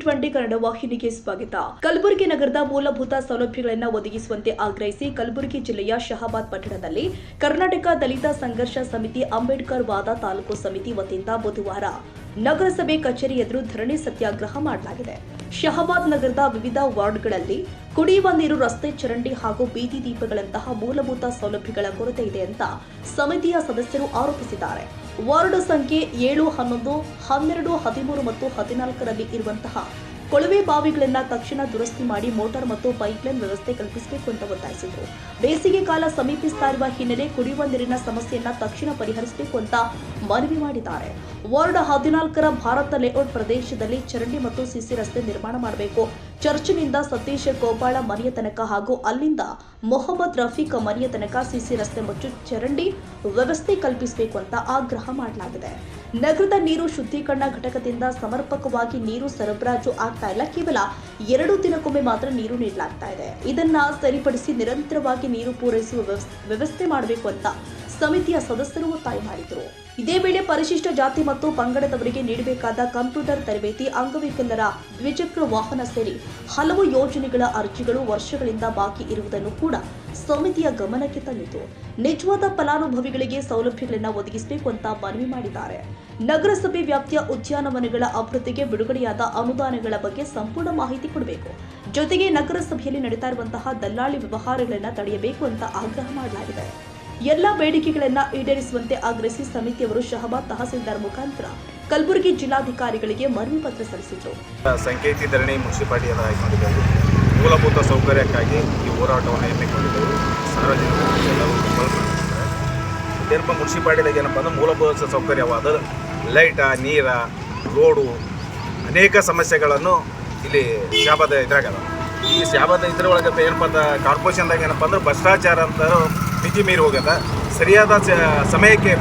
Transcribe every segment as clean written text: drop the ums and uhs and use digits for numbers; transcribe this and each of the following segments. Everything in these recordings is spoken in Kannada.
2020 ಕನ್ನಡ ವಾಹಿನಿಗೆ ಸ್ವಾಗತ. ಕಲಬುರಗಿ ನಗರದ ಮೂಲಭೂತ ಸೌಲಭ್ಯಗಳನ್ನು ಒದಗಿಸುವಂತೆ ಆಗ್ರಹಿಸಿ ಕಲಬುರಗಿ ಜಿಲ್ಲೆಯ ಶಹಾಬಾದ್ ಪಟ್ಟಣದಲ್ಲಿ ಕರ್ನಾಟಕ ದಲಿತ ಸಂಘರ್ಷ ಸಮಿತಿ ಅಂಬೇಡ್ಕರ್ ವಾದ ತಾಲೂಕು ಸಮಿತಿ ವತಿಯಿಂದ ಬುಧವಾರ ನಗರಸಭೆ ಕಚೇರಿ ಎದುರು ಧರಣಿ ಸತ್ಯಾಗ್ರಹ ಮಾಡಲಾಗಿದೆ. ಶಹಾಬಾದ್ ನಗರದ ವಿವಿಧ ವಾರ್ಡ್ಗಳಲ್ಲಿ ಕುಡಿಯುವ ನೀರು, ರಸ್ತೆ ಚರಂಡಿ ಹಾಗೂ ಬೀದಿ ದೀಪಗಳಂತಹ ಮೂಲಭೂತ ಸೌಲಭ್ಯಗಳ ಕೊರತೆ ಇದೆ ಅಂತ ಸಮಿತಿಯ ಸದಸ್ಯರು ಆರೋಪಿಸಿದ್ದಾರೆ. ವಾರ್ಡ್ ಸಂಖ್ಯೆ 7, 11, 12, 13 ಮತ್ತು 14ರಲ್ಲಿ ಇರುವಂತಹ ಕೊಳವೆ ಬಾವಿಗಳನ್ನು ತಕ್ಷಣ ದುರಸ್ತಿ ಮಾಡಿ ಮೋಟಾರ್ ಮತ್ತು ಪೈಪ್ಲೈನ್ ವ್ಯವಸ್ಥೆ ಕಲ್ಪಿಸಬೇಕು ಅಂತ ಒತ್ತಾಯಿಸಿದರು. ಬೇಸಿಗೆ ಕಾಲ ಸಮೀಪಿಸ್ತಾ ಇರುವ ಹಿನ್ನೆಲೆ ಕುಡಿಯುವ ನೀರಿನ ಸಮಸ್ಯೆಯನ್ನ ತಕ್ಷಣ ಪರಿಹರಿಸಬೇಕು ಅಂತ ಮನವಿ ಮಾಡಿದ್ದಾರೆ. ವಾರ್ಡ್ 14ರ ಭಾರತ ಲೇಔಟ್ ಪ್ರದೇಶದಲ್ಲಿ ಚರಂಡಿ ಮತ್ತು ಸಿಸಿ ರಸ್ತೆ ನಿರ್ಮಾಣ ಮಾಡಬೇಕು. ಚರ್ಚಿನಿಂದ ಸತೀಶ್ ಗೋಪಾಳ ಮನೆಯ ತನಕ ಹಾಗೂ ಅಲ್ಲಿಂದ ಮೊಹಮ್ಮದ್ ರಫೀಕ್ ಮನೆಯ ತನಕ ಸಿಸಿ ರಸ್ತೆ ಮತ್ತು ಚರಂಡಿ ವ್ಯವಸ್ಥೆ ಕಲ್ಪಿಸಬೇಕು ಅಂತ ಆಗ್ರಹ ಮಾಡಲಾಗಿದೆ. ನಗರದ ನೀರು ಶುದ್ಧೀಕರಣ ಘಟಕದಿಂದ ಸಮರ್ಪಕವಾಗಿ ನೀರು ಸರಬರಾಜು ಆಗ್ತಾ ಇಲ್ಲ. ಕೇವಲ 2 ದಿನಕ್ಕೊಮ್ಮೆ ಮಾತ್ರ ನೀರು ನೀಡಲಾಗ್ತಾ ಇದೆ. ಇದನ್ನ ಸರಿಪಡಿಸಿ ನಿರಂತರವಾಗಿ ನೀರು ಪೂರೈಸುವ ವ್ಯವಸ್ಥೆ ಮಾಡಬೇಕು ಅಂತ ಸಮಿತಿಯ ಸದಸ್ಯರು ಒತ್ತಾಯ ಮಾಡಿದರು. ಇದೇ ವೇಳೆ ಪರಿಶಿಷ್ಟ ಜಾತಿ ಮತ್ತು ಪಂಗಡದವರಿಗೆ ನೀಡಬೇಕಾದ ಕಂಪ್ಯೂಟರ್ ತರಬೇತಿ, ಅಂಗವಿಕಲರ ದ್ವಿಚಕ್ರ ವಾಹನ ಸೇರಿ ಹಲವು ಯೋಜನೆಗಳ ಅರ್ಜಿಗಳು ವರ್ಷಗಳಿಂದ ಬಾಕಿ ಇರುವುದನ್ನು ಕೂಡ ಸಮಿತಿಯ ಗಮನಕ್ಕೆ ತಂದಿತು. ನಿಜವಾದ ಫಲಾನುಭವಿಗಳಿಗೆ ಸೌಲಭ್ಯಗಳನ್ನು ಒದಗಿಸಬೇಕು ಅಂತ ಮನವಿ ಮಾಡಿದ್ದಾರೆ. ನಗರಸಭೆ ವ್ಯಾಪ್ತಿಯ ಉದ್ಯಾನವನಗಳ ಅಭಿವೃದ್ಧಿಗೆ ಬಿಡುಗಡೆಯಾದ ಅನುದಾನಗಳ ಬಗ್ಗೆ ಸಂಪೂರ್ಣ ಮಾಹಿತಿ ಕೊಡಬೇಕು. ಜೊತೆಗೆ ನಗರಸಭೆಯಲ್ಲಿ ನಡೀತಾ ಇರುವಂತಹ ದಲ್ಲಾಳಿ ವ್ಯವಹಾರಗಳನ್ನು ತಡೆಯಬೇಕು ಅಂತ ಆಗ್ರಹ ಮಾಡಲಾಗಿದೆ. ಎಲ್ಲ ಬೇಡಿಕೆಗಳನ್ನು ಈಡೇರಿಸುವಂತೆ ಆಗ್ರಹಿಸಿ ಸಮಿತಿಯವರು ಶಹಾಬಾದ್ ತಹಸೀಲ್ದಾರ್ ಮುಖಾಂತರ ಕಲಬುರಗಿ ಜಿಲ್ಲಾಧಿಕಾರಿಗಳಿಗೆ ಮನವಿ ಪತ್ರ ಸಲ್ಲಿಸಿದರು. ಸಂಕೇತಿ ಧರಣಿ ಮುನ್ಸಿಪಾಲಿಟಿಯನ್ನು ಹಾಕಿಕೊಂಡಿದ್ದೆವು. ಮೂಲಭೂತ ಸೌಕರ್ಯಕ್ಕಾಗಿ ಈ ಹೋರಾಟವನ್ನು ಎಮ್ಮಿಕೊಂಡಿದ್ದೆವು. ಸಾರ್ವಜನಿಕರು ಏನಪ್ಪ ಮುನ್ಸಿಪಾಲಿಟಿದಾಗ ಏನಪ್ಪ ಅಂದ್ರೆ ಮೂಲಭೂತ ಸೌಕರ್ಯವಾದ ಲೈಟ, ನೀರ, ರೋಡು, ಅನೇಕ ಸಮಸ್ಯೆಗಳನ್ನು ಇಲ್ಲಿ ಶಹಾಬಾದ್ ಇದ್ರಾಗದ. ಈ ಶಹಾಬಾದ್ ಇದ್ರೊಳಗೆ ಏನಪ್ಪ ಅಂದ್ರೆ ಕಾರ್ಪೊರೇಷನ್ದಾಗ ಏನಪ್ಪ ಅಂದ್ರೆ ಭ್ರಷ್ಟಾಚಾರ ಅಂತ ಮಿತಿ ಮೀರಿ ಹೋಗ್ಯದ. ಸರಿಯಾದ ಸಮಯಕ್ಕೆ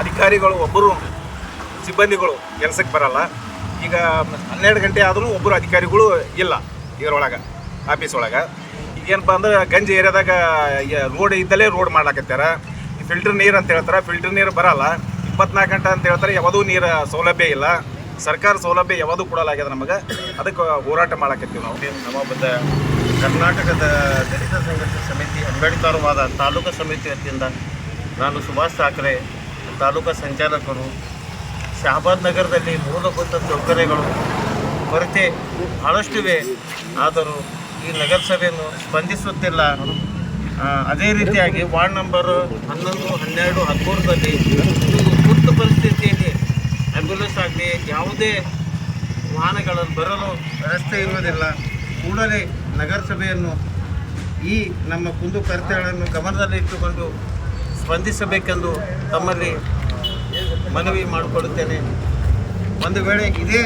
ಅಧಿಕಾರಿಗಳು ಒಬ್ಬರು ಸಿಬ್ಬಂದಿಗಳು ಕೆಲಸಕ್ಕೆ ಬರಲ್ಲ. ಈಗ 12 ಗಂಟೆ ಆದರೂ ಒಬ್ಬರು ಅಧಿಕಾರಿಗಳು ಇಲ್ಲ ಇದರೊಳಗೆ ಆಫೀಸ್ ಒಳಗೆ. ಈಗೇನಪ್ಪ ಅಂದ್ರೆ ಗಂಜಿ ಏರಿಯಾದಾಗ ರೋಡ್ ಇದ್ದಲ್ಲೇ ರೋಡ್ ಮಾಡ್ಲಾಕತ್ತಾರ. ಫಿಲ್ಟರ್ ನೀರು ಅಂತ ಹೇಳ್ತಾರೆ, ಫಿಲ್ಟರ್ ನೀರು ಬರಲ್ಲ. 24 ಗಂಟೆ ಅಂತ ಹೇಳ್ತಾರೆ, ಯಾವುದೂ ನೀರು ಸೌಲಭ್ಯ ಇಲ್ಲ. ಸರ್ಕಾರ ಸೌಲಭ್ಯ ಯಾವುದೂ ಕೊಡಲಾಗ್ಯದ ನಮಗೆ. ಅದಕ್ಕೆ ಹೋರಾಟ ಮಾಡಾಕತ್ತೀವಿ ನಾವು. ನಮ್ಮ ಕರ್ನಾಟಕದ ದಲಿತ ಸಂಘರ್ಷ ಸಮಿತಿ ಅಂಬೇಡ್ಕರ್ ವಾದ ತಾಲೂಕು ಸಮಿತಿ ವತಿಯಿಂದ ನಾನು ಸುಭಾಷ್ ಠಾಕ್ರೆ, ತಾಲೂಕು ಸಂಚಾಲಕರು. ಶಹಾಬಾದ್ ನಗರದಲ್ಲಿ ಮೂಲಭೂತ ಸೌಕರ್ಯಗಳು ಕೊರತೆ ಬಹಳಷ್ಟಿವೆ. ಆದರೂ ಈ ನಗರಸಭೆಯನ್ನು ಸ್ಪಂದಿಸುತ್ತಿಲ್ಲ. ಅದೇ ರೀತಿಯಾಗಿ ವಾರ್ಡ್ ನಂಬರ್ 11, 12, 13ರಲ್ಲಿ ತುರ್ತು ಪರಿಸ್ಥಿತಿಯಲ್ಲಿ ಆ್ಯಂಬ್ಯುಲೆನ್ಸ್ ಆಗಲಿ ಯಾವುದೇ ವಾಹನಗಳನ್ನು ಬರಲು ವ್ಯವಸ್ಥೆ ಇರುವುದಿಲ್ಲ. ಕೂಡಲೇ ನಗರಸಭೆಯನ್ನು ಈ ನಮ್ಮ ಕುಂದುಕೊರತೆಗಳನ್ನು ಗಮನದಲ್ಲಿಟ್ಟುಕೊಂಡು ಸ್ಪಂದಿಸಬೇಕೆಂದು ತಮ್ಮಲ್ಲಿ ಮನವಿ ಮಾಡಿಕೊಳ್ಳುತ್ತೇನೆ. ಒಂದು ವೇಳೆ ಇದೇ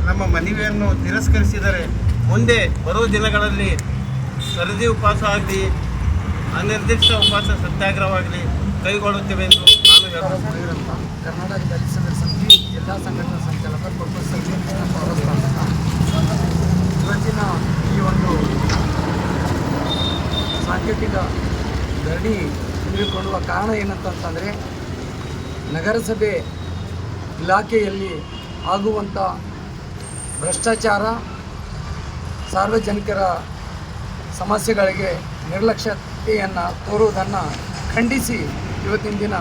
ನಮ್ಮ ಮನವಿಯನ್ನು ತಿರಸ್ಕರಿಸಿದರೆ ಮುಂದೆ ಬರುವ ದಿನಗಳಲ್ಲಿ ಸರದಿ ಉಪವಾಸ ಆಗಲಿ, ಅನಿರ್ದಿಷ್ಟ ಉಪವಾಸ ಸತ್ಯಾಗ್ರಹವಾಗಲಿ ಕೈಗೊಳ್ಳುತ್ತೇವೆ ಎಂದು ನಾನು ಹೇಳುತ್ತೇನೆ. ಕರ್ನಾಟಕ ದಲಿತ ಸಂಘರ್ಷ ಸಮಿತಿ ಜಿಲ್ಲಾ ಸಂಘಟನಾ ಸಂಚಾಲಕ ಪ್ರೊಫೆಸರ್ ಇವತ್ತಿನ ಈ ಒಂದು ಸಾಂಕೇತಿಕ ಧರಣಿ ತೆಗೆದುಕೊಳ್ಳುವ ಕಾರಣ ಏನಂತಂದರೆ, ನಗರಸಭೆ ಇಲಾಖೆಯಲ್ಲಿ ಆಗುವಂಥ ಭ್ರಷ್ಟಾಚಾರ, ಸಾರ್ವಜನಿಕರ ಸಮಸ್ಯೆಗಳಿಗೆ ನಿರ್ಲಕ್ಷ್ಯತೆಯನ್ನು ತೋರುವುದನ್ನು ಖಂಡಿಸಿ ಇವತ್ತಿನ ದಿನ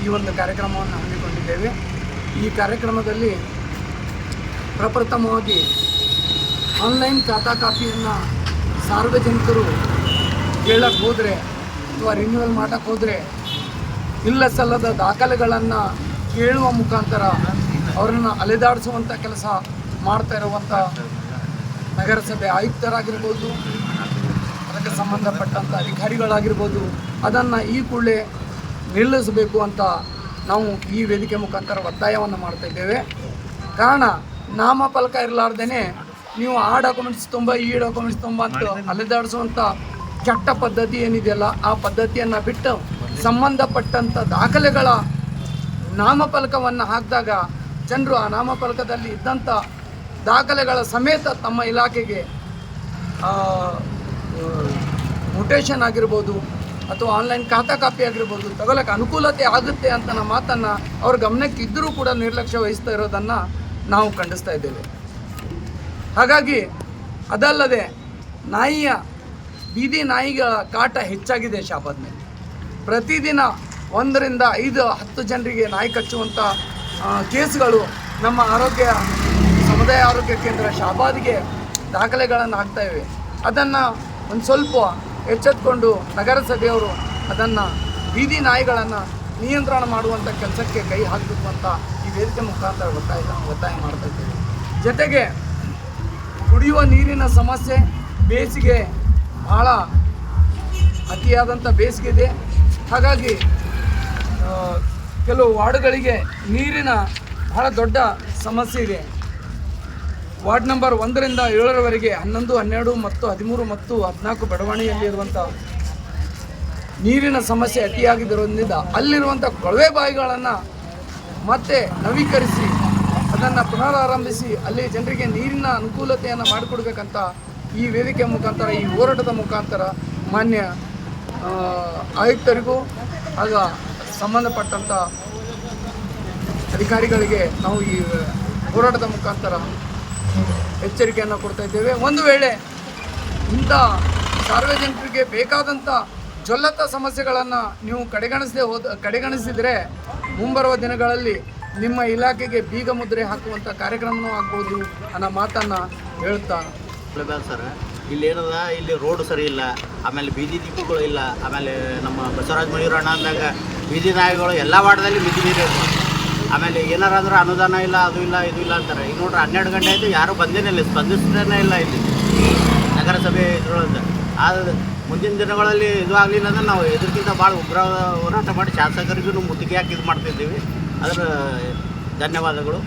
ಈ ಒಂದು ಕಾರ್ಯಕ್ರಮವನ್ನು ಹಮ್ಮಿಕೊಂಡಿದ್ದೇವೆ. ಈ ಕಾರ್ಯಕ್ರಮದಲ್ಲಿ ಪ್ರಪ್ರಥಮವಾಗಿ ಆನ್ಲೈನ್ ಖಾತಾ ಕಾಪಿಯನ್ನು ಸಾರ್ವಜನಿಕರು ಕೇಳಕ್ಕೆ ಹೋದರೆ ಅಥವಾ ರಿನ್ಯೂವಲ್ ಮಾಡೋಕ್ಕೆ ಹೋದರೆ ಇಲ್ಲ ಸಲ್ಲದ ದಾಖಲೆಗಳನ್ನು ಕೇಳುವ ಮುಖಾಂತರ ಅವರನ್ನು ಅಲೆದಾಡಿಸುವಂಥ ಕೆಲಸ ಮಾಡ್ತಾ ಇರುವಂಥ ನಗರಸಭೆ ಆಯುಕ್ತರಾಗಿರ್ಬೋದು, ಅದಕ್ಕೆ ಸಂಬಂಧಪಟ್ಟಂಥ ಅಧಿಕಾರಿಗಳಾಗಿರ್ಬೋದು, ಅದನ್ನು ಈ ಕೂಡಲೇ ನಿಲ್ಲಿಸಬೇಕು ಅಂತ ನಾವು ಈ ವೇದಿಕೆ ಮುಖಾಂತರ ಒತ್ತಾಯವನ್ನು ಮಾಡ್ತಾಯಿದ್ದೇವೆ. ಕಾರಣ ನಾಮಫಲಕ ಇರಲಾರ್ದೇ ನೀವು ಆ ಡಾಕ್ಯುಮೆಂಟ್ಸ್ ತುಂಬ ಈ ಡಾಕ್ಯುಮೆಂಟ್ಸ್ ತುಂಬ ಅಂತ ಅಲೆದಾಡಿಸುವಂಥ ಕೆಟ್ಟ ಪದ್ಧತಿ ಏನಿದೆಯಲ್ಲ, ಆ ಪದ್ಧತಿಯನ್ನು ಬಿಟ್ಟು ಸಂಬಂಧಪಟ್ಟಂಥ ದಾಖಲೆಗಳ ನಾಮಫಲಕವನ್ನು ಹಾಕಿದಾಗ ಜನರು ಆ ನಾಮಫಲಕದಲ್ಲಿ ಇದ್ದಂಥ ದಾಖಲೆಗಳ ಸಮೇತ ತಮ್ಮ ಇಲಾಖೆಗೆ ಮುಟೇಷನ್ ಆಗಿರ್ಬೋದು ಅಥವಾ ಆನ್ಲೈನ್ ಖಾತಾ ಕಾಪಿ ಆಗಿರ್ಬೋದು ತಗೊಳ್ಳೋಕೆ ಅನುಕೂಲತೆ ಆಗುತ್ತೆ ಅಂತ ನಮ್ಮ ಮಾತನ್ನು ಅವ್ರ ಗಮನಕ್ಕೆ ಇದ್ದರೂ ಕೂಡ ನಿರ್ಲಕ್ಷ್ಯ ವಹಿಸ್ತಾ ಇರೋದನ್ನು ನಾವು ಖಂಡಿಸ್ತಾ ಇದ್ದೇವೆ. ಹಾಗಾಗಿ ಅದಲ್ಲದೆ ಬೀದಿ ನಾಯಿಗಳ ಕಾಟ ಹೆಚ್ಚಾಗಿದೆ ಶಾಬಾದ್ನಲ್ಲಿ. ಪ್ರತಿದಿನ 1 ರಿಂದ 5 10 ಜನರಿಗೆ ನಾಯಿ ಕಚ್ಚುವಂಥ ಕೇಸ್ಗಳು ನಮ್ಮ ಸಮುದಾಯ ಆರೋಗ್ಯ ಕೇಂದ್ರ ಶಾಬಾದ್ಗೆ ದಾಖಲೆಗಳನ್ನು ಆಗ್ತಾ ಇವೆ. ಅದನ್ನು ಒಂದು ಸ್ವಲ್ಪ ಎಚ್ಚೆತ್ತುಕೊಂಡು ನಗರಸಭೆಯವರು ಅದನ್ನು ಬೀದಿ ನಾಯಿಗಳನ್ನು ನಿಯಂತ್ರಣ ಮಾಡುವಂಥ ಕೆಲಸಕ್ಕೆ ಕೈ ಹಾಕಬೇಕು ಅಂತ ಈ ವೇದಿಕೆ ಮುಖಾಂತರ ಒತ್ತಾಯ ಮಾಡ್ತಾ ಇದ್ದೇವೆ. ಜೊತೆಗೆ ಕುಡಿಯುವ ನೀರಿನ ಸಮಸ್ಯೆ, ಬೇಸಿಗೆ ಭಾಳ ಅತಿಯಾದಂಥ ಬೇಸಿಗೆ ಇದೆ. ಹಾಗಾಗಿ ಕೆಲವು ವಾರ್ಡ್ಗಳಿಗೆ ನೀರಿನ ಬಹಳ ದೊಡ್ಡ ಸಮಸ್ಯೆ ಇದೆ. ವಾರ್ಡ್ ನಂಬರ್ 1 ರಿಂದ 7ರವರೆಗೆ 11, 12 ಮತ್ತು 13 ಮತ್ತು 14 ಬಡಾವಣೆಯಲ್ಲಿರುವಂಥ ನೀರಿನ ಸಮಸ್ಯೆ ಅತಿಯಾಗಿರೋದ್ರಿಂದ ಅಲ್ಲಿರುವಂಥ ಕೊಳವೆ ಬಾವಿಗಳನ್ನು ಮತ್ತೆ ನವೀಕರಿಸಿ ಅದನ್ನು ಪುನರಾರಂಭಿಸಿ ಅಲ್ಲಿ ಜನರಿಗೆ ನೀರಿನ ಅನುಕೂಲತೆಯನ್ನು ಮಾಡಿಕೊಡ್ಬೇಕಂತ ಈ ವೇದಿಕೆ ಮುಖಾಂತರ, ಈ ಹೋರಾಟದ ಮುಖಾಂತರ ಮಾನ್ಯ ಆಯುಕ್ತರಿಗೂ ಆಗ ಸಂಬಂಧಪಟ್ಟಂಥ ಅಧಿಕಾರಿಗಳಿಗೆ ನಾವು ಈ ಹೋರಾಟದ ಮುಖಾಂತರ ಎಚ್ಚರಿಕೆಯನ್ನು ಕೊಡ್ತಾ ಇದ್ದೇವೆ. ಒಂದು ವೇಳೆ ಇಂಥ ಸಾರ್ವಜನಿಕರಿಗೆ ಬೇಕಾದಂಥ ಜ್ವಲಂತ ಸಮಸ್ಯೆಗಳನ್ನು ನೀವು ಕಡೆಗಣಿಸಿದರೆ ಮುಂಬರುವ ದಿನಗಳಲ್ಲಿ ನಿಮ್ಮ ಇಲಾಖೆಗೆ ಬೀಗ ಮುದ್ರೆ ಹಾಕುವಂಥ ಕಾರ್ಯಕ್ರಮವೂ ಆಗ್ಬೋದು ಅನ್ನೋ ಮಾತನ್ನು ಹೇಳ್ತಾ ಸರ್, ಇಲ್ಲಿ ಏನದ, ಇಲ್ಲಿ ರೋಡ್ ಸರಿ ಇಲ್ಲ, ಆಮೇಲೆ ಬೀದಿ ದೀಪಗಳು ಇಲ್ಲ, ಆಮೇಲೆ ನಮ್ಮ ಬಸವರಾಜ ಮಯೂರಣ್ಣ ಅಂದಾಗ ಬೀದಿ ನಾಯಿಗಳು ಎಲ್ಲ ವಾರ್ಡ್ದಲ್ಲಿ ಬೀದಿ ನೀರು ಇರ್ಬೋದು. ಆಮೇಲೆ ಏನಾರ ಅಂದ್ರೆ ಅನುದಾನ ಇಲ್ಲ, ಅದು ಇಲ್ಲ, ಇದು ಇಲ್ಲ ಅಂತಾರೆ. ಈಗ ನೋಡ್ರಿ 12 ಗಂಟೆ ಆಯಿತು, ಯಾರೂ ಬಂದೇನೇ ಇಲ್ಲ, ಸ್ಪಂದಿಸ್ತಾನೇ ಇಲ್ಲ ಇಲ್ಲಿ ನಗರಸಭೆ ಇದ್ರೊಳಗೆ. ಆದರೆ ಮುಂದಿನ ದಿನಗಳಲ್ಲಿ ಇದು ಆಗಲಿಲ್ಲ ಅಂದ್ರೆ ನಾವು ಇದಕ್ಕಿಂತ ಭಾಳ ಉಗ್ರ ಹೋರಾಟ ಮಾಡಿ ಶಾಸಕರಿಗೂ ಮುತ್ತಿಗೆ ಹಾಕಿ ಇದು ಮಾಡ್ತಿದ್ದೀವಿ. ಅದರ ಧನ್ಯವಾದಗಳು.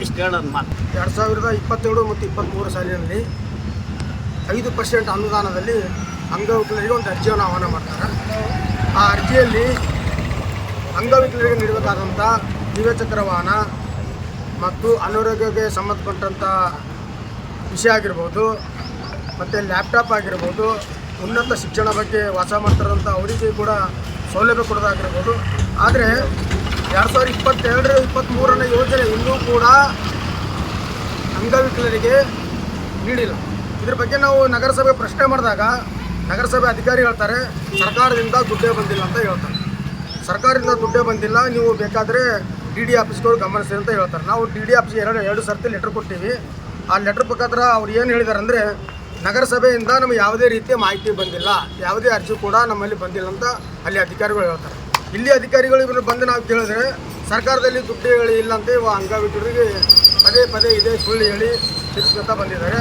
ಇಷ್ಟು ಹೇಳಿ ನನ್ನ ಮಾತು. 2022 ಮತ್ತು 23 ಸಾಲಿನಲ್ಲಿ 5% ಅನುದಾನದಲ್ಲಿ ಅಂಗವಿಕಲರಿಗೆ ಒಂದು ಅರ್ಜಿಯನ್ನು ಆಹ್ವಾನ ಮಾಡ್ತಾರೆ. ಆ ಅರ್ಜಿಯಲ್ಲಿ ಅಂಗವಿಕಲರಿಗೆ ನೀಡಬೇಕಾದಂಥ ದ್ವಿಚಕ್ರ ವಾಹನ ಮತ್ತು ಅನಾರೋಗ್ಯಕ್ಕೆ ಸಂಬಂಧಪಟ್ಟಂಥ ವಿಷಯ ಆಗಿರ್ಬೋದು, ಮತ್ತು ಲ್ಯಾಪ್ಟಾಪ್ ಆಗಿರ್ಬೋದು, ಉನ್ನತ ಶಿಕ್ಷಣ ಬಗ್ಗೆ ವಾಸ ಮಾಡ್ತಾರಂಥ ಅವರಿಗೆ ಕೂಡ ಸೌಲಭ್ಯ ಕೊಡೋದಾಗಿರ್ಬೋದು. ಆದರೆ 2022-23 ಯೋಜನೆ ಇನ್ನೂ ಕೂಡ ಅಂಗವಿಕಲರಿಗೆ ನೀಡಿಲ್ಲ. ಇದ್ರ ಬಗ್ಗೆ ನಾವು ನಗರಸಭೆ ಪ್ರಶ್ನೆ ಮಾಡಿದಾಗ ನಗರಸಭೆ ಅಧಿಕಾರಿ ಹೇಳ್ತಾರೆ, ಸರ್ಕಾರದಿಂದ ದುಡ್ಡೇ ಬಂದಿಲ್ಲ ಅಂತ ಹೇಳ್ತಾರೆ. ಸರ್ಕಾರದಿಂದ ದುಡ್ಡೇ ಬಂದಿಲ್ಲ, ನೀವು ಬೇಕಾದರೆ DD ಆಫೀಸ್ಗಳು ಗಮನಿಸಿ ಅಂತ ಹೇಳ್ತಾರೆ. ನಾವು DD ಆಫೀಸ್ಗೆ ಎರಡು ಸರ್ತಿ ಲೆಟ್ರ್ ಕೊಟ್ಟಿವಿ. ಆ ಲೆಟ್ರ್ ಪ್ರಕಾರ ಅವ್ರು ಏನು ಹೇಳಿದ್ದಾರೆ ಅಂದರೆ, ನಗರಸಭೆಯಿಂದ ನಮಗೆ ಯಾವುದೇ ರೀತಿಯ ಮಾಹಿತಿ ಬಂದಿಲ್ಲ, ಯಾವುದೇ ಅರ್ಜಿ ಕೂಡ ನಮ್ಮಲ್ಲಿ ಬಂದಿಲ್ಲ ಅಂತ ಅಲ್ಲಿ ಅಧಿಕಾರಿಗಳು ಹೇಳ್ತಾರೆ. ಇಲ್ಲಿ ಅಧಿಕಾರಿಗಳು ಇವರು ಬಂದು ನಾವು ಕೇಳಿದ್ರೆ ಸರ್ಕಾರದಲ್ಲಿ ದುಡ್ಡು ಇಲ್ಲ ಅಂತ ಅಂಗವಿಕಲರಿಗೆ ಪದೇ ಇದೇ ಸುಳ್ಳು ಹೇಳಿ ತಿಳಿಸ್ಕೊತಾ ಬಂದಿದ್ದಾರೆ.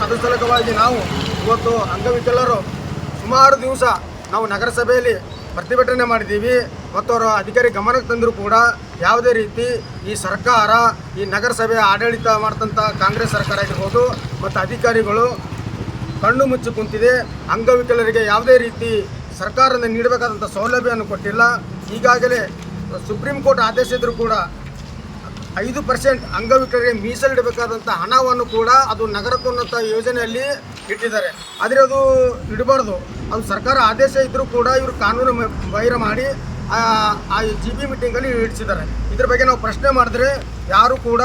ಅದ್ರ ಸಲುವಾಗಿ ನಾವು ಇವತ್ತು ಅಂಗವಿಕಲರು ಸುಮಾರು ದಿವಸ ನಾವು ನಗರಸಭೆಯಲ್ಲಿ ಪ್ರತಿಭಟನೆ ಮಾಡಿದ್ದೀವಿ. ಮತ್ತು ಅವರ ಅಧಿಕಾರಿ ಗಮನಕ್ಕೆ ತಂದರೂ ಕೂಡ ಯಾವುದೇ ರೀತಿ ಈ ಸರ್ಕಾರ, ಈ ನಗರಸಭೆ ಆಡಳಿತ ಮಾಡ್ತಂಥ ಕಾಂಗ್ರೆಸ್ ಸರ್ಕಾರ ಆಗಿರ್ಬೋದು ಮತ್ತು ಅಧಿಕಾರಿಗಳು ಕಣ್ಣು ಮುಚ್ಚಿ ಕುಂತಿದೆ. ಅಂಗವಿಕಲರಿಗೆ ಯಾವುದೇ ರೀತಿ ಸರ್ಕಾರದಿಂದ ನೀಡಬೇಕಾದಂಥ ಸೌಲಭ್ಯವನ್ನು ಕೊಟ್ಟಿಲ್ಲ. ಈಗಾಗಲೇ ಸುಪ್ರೀಂ ಕೋರ್ಟ್ ಆದೇಶ ಇದ್ದರೂ ಕೂಡ 5% ಅಂಗವಿಕಲರಿಗೆ ಮೀಸಲಿಡಬೇಕಾದಂಥ ಹಣವನ್ನು ಕೂಡ ಅದು ನಗರೋನ್ನತ ಯೋಜನೆಯಲ್ಲಿ ಇಟ್ಟಿದ್ದಾರೆ. ಆದರೆ ಅದು ಇಡಬಾರ್ದು. ಅದು ಸರ್ಕಾರ ಆದೇಶ ಇದ್ದರೂ ಕೂಡ ಇವರು ಕಾನೂನು ಬಹಿರ ಮಾಡಿ ಆ GB ಮೀಟಿಂಗಲ್ಲಿ ಇಡಿಸಿದ್ದಾರೆ. ಇದ್ರ ಬಗ್ಗೆ ನಾವು ಪ್ರಶ್ನೆ ಮಾಡಿದ್ರೆ ಯಾರು ಕೂಡ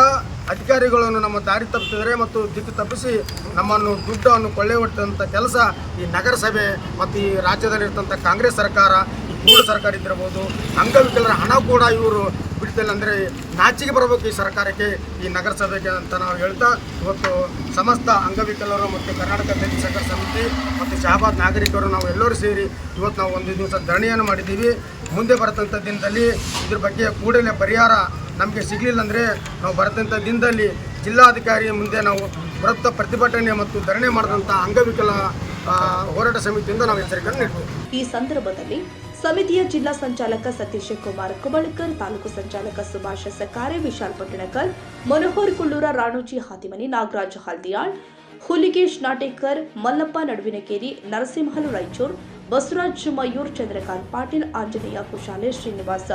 ಅಧಿಕಾರಿಗಳನ್ನು ನಮ್ಮ ದಾರಿ ತಪ್ಪಿಸಿದರೆ ಮತ್ತು ದಿಕ್ಕು ತಪ್ಪಿಸಿ ನಮ್ಮನ್ನು ದುಡ್ಡನ್ನು ಕೊಳ್ಳೆ ಹೊಡೆದಂಥ ಕೆಲಸ ಈ ನಗರಸಭೆ ಮತ್ತು ಈ ರಾಜ್ಯದಲ್ಲಿರ್ತಂಥ ಕಾಂಗ್ರೆಸ್ ಸರ್ಕಾರ, ಈ ಕೂಡು ಸರ್ಕಾರ ಇದ್ದಿರ್ಬೋದು. ಅಂಗವಿಕಲರ ಹಣ ಕೂಡ ಇವರು ಬಿಡ್ತಿಲ್ಲ ಅಂದರೆ ನಾಚಿಕೆ ಬರಬೇಕು ಈ ಸರ್ಕಾರಕ್ಕೆ, ಈ ನಗರಸಭೆಗೆ ಅಂತ ನಾವು ಹೇಳ್ತಾ ಇವತ್ತು ಸಮಸ್ತ ಅಂಗವಿಕಲರು ಮತ್ತು ಕರ್ನಾಟಕ ದಲಿತ ಸಂಘರ್ಷ ಸಮಿತಿ ಮತ್ತು ಶಹಾಬಾದ್ ನಾಗರಿಕರು ನಾವು ಎಲ್ಲರೂ ಸೇರಿ ಇವತ್ತು ನಾವು ಒಂದು ದಿವಸ ಧರಣಿಯನ್ನು ಮಾಡಿದ್ದೀವಿ. ಮುಂದೆ ಬರತಂಥ ದಿನದಲ್ಲಿ ಇದ್ರ ಬಗ್ಗೆ ಕೂಡಲೇ ಪರಿಹಾರ ನಮಗೆ ಸಿಗಲಿಲ್ಲ ಅಂದರೆ ನಾವು ಬರತಂಥ ದಿನದಲ್ಲಿ ಜಿಲ್ಲಾಧಿಕಾರಿ ಮುಂದೆ ನಾವು ಬೃಹತ್ ಪ್ರತಿಭಟನೆ ಮತ್ತು ಧರಣಿ ಮಾಡಿದಂಥ ಅಂಗವಿಕಲ ಹೋರಾಟ ಸಮಿತಿಯಿಂದ ನಾವು ಎಚ್ಚರಿಕೆಯನ್ನು ನೀಡ್ತೀವಿ. ಈ ಸಂದರ್ಭದಲ್ಲಿ ಸಮಿತಿಯ ಜಿಲ್ಲಾ ಸಂಚಾಲಕ ಸತೀಶ್ ಕುಮಾರ್ ಕುಬಳಕರ್, ತಾಲೂಕು ಸಂಚಾಲಕ ಸುಭಾಷ್ ಸಕಾರೆ, ವಿಶಾಲ್ ಪಟ್ಟಣಕರ್, ಮನೋಹರ್ ಕುಳ್ಳೂರ, ರಾಣೋಜಿ ಹಾತಿಮನಿ, ನಾಗರಾಜ್ ಹಲ್ದಿಯಾಳ್, ಹುಲಿಗೇಶ್ ನಾಟೇಕರ್, ಮಲ್ಲಪ್ಪ ನಡುವಿನಕೇರಿ, ನರಸಿಂಹಲು ರಾಯಚೂರ್, ಬಸವರಾಜ್ ಮಯೂರ್, ಚಂದ್ರಕಾಂತ್ ಪಾಟೀಲ್, ಆಂಜನೇಯ ಕುಶಾಲೆ, ಶ್ರೀನಿವಾಸ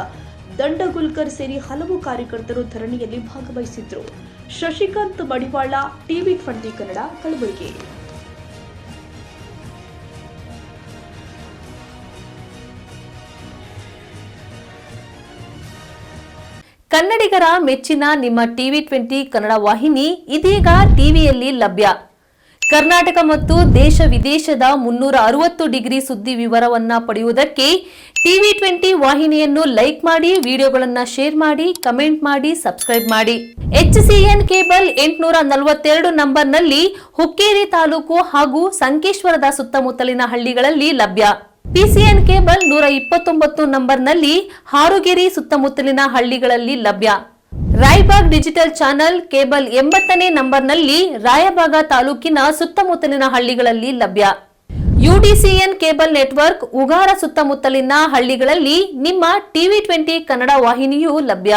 ದಂಡಗುಲ್ಕರ್ ಸೇರಿ ಹಲವು ಕಾರ್ಯಕರ್ತರು ಧರಣಿಯಲ್ಲಿ ಭಾಗವಹಿಸಿದ್ರು. ಶಶಿಕಾಂತ್ ಮಡಿವಾಳ, TV20 ಕನ್ನಡ, ಕಲಬುರಗಿ. ಕನ್ನಡಿಗರ ಮೆಚ್ಚಿನ ನಿಮ್ಮ ಟಿವಿ 20 ಕನ್ನಡ ವಾಹಿನಿ ಇದೀಗ ಟಿವಿಯಲ್ಲಿ ಲಭ್ಯ. ಕರ್ನಾಟಕ ಮತ್ತು ದೇಶ ವಿದೇಶದ 360 ಡಿಗ್ರಿ ಸುದ್ದಿ ವಿವರವನ್ನ ಪಡೆಯುವುದಕ್ಕೆ ಟಿವಿ 20 ವಾಹಿನಿಯನ್ನು ಲೈಕ್ ಮಾಡಿ, ವಿಡಿಯೋಗಳನ್ನು ಶೇರ್ ಮಾಡಿ, ಕಮೆಂಟ್ ಮಾಡಿ, ಸಬ್ಸ್ಕ್ರೈಬ್ ಮಾಡಿ. HCN ಕೇಬಲ್ 842 ನಂಬರ್ನಲ್ಲಿ ಹುಕ್ಕೇರಿ ತಾಲೂಕು ಹಾಗೂ ಸಂಕೇಶ್ವರದ ಸುತ್ತಮುತ್ತಲಿನ ಹಳ್ಳಿಗಳಲ್ಲಿ ಲಭ್ಯ. PCN ಕೇಬಲ್ 129 ನಂಬರ್ನಲ್ಲಿ ಹಾರುಗೆರೆ ಸುತ್ತಮುತ್ತಲಿನ ಹಳ್ಳಿಗಳಲ್ಲಿ ಲಭ್ಯ. ರಾಯಬಾಗ್ ಡಿಜಿಟಲ್ ಚಾನೆಲ್ ಕೇಬಲ್ 80ನೇ ನಂಬರ್ನಲ್ಲಿ ರಾಯಬಾಗ ತಾಲೂಕಿನ ಸುತ್ತಮುತ್ತಲಿನ ಹಳ್ಳಿಗಳಲ್ಲಿ ಲಭ್ಯ. UDCN ಕೇಬಲ್ ನೆಟ್ವರ್ಕ್ ಉಗಾರ ಸುತ್ತಮುತ್ತಲಿನ ಹಳ್ಳಿಗಳಲ್ಲಿ ನಿಮ್ಮ ಟಿವಿ 20 ಕನ್ನಡ ವಾಹಿನಿಯೂ ಲಭ್ಯ.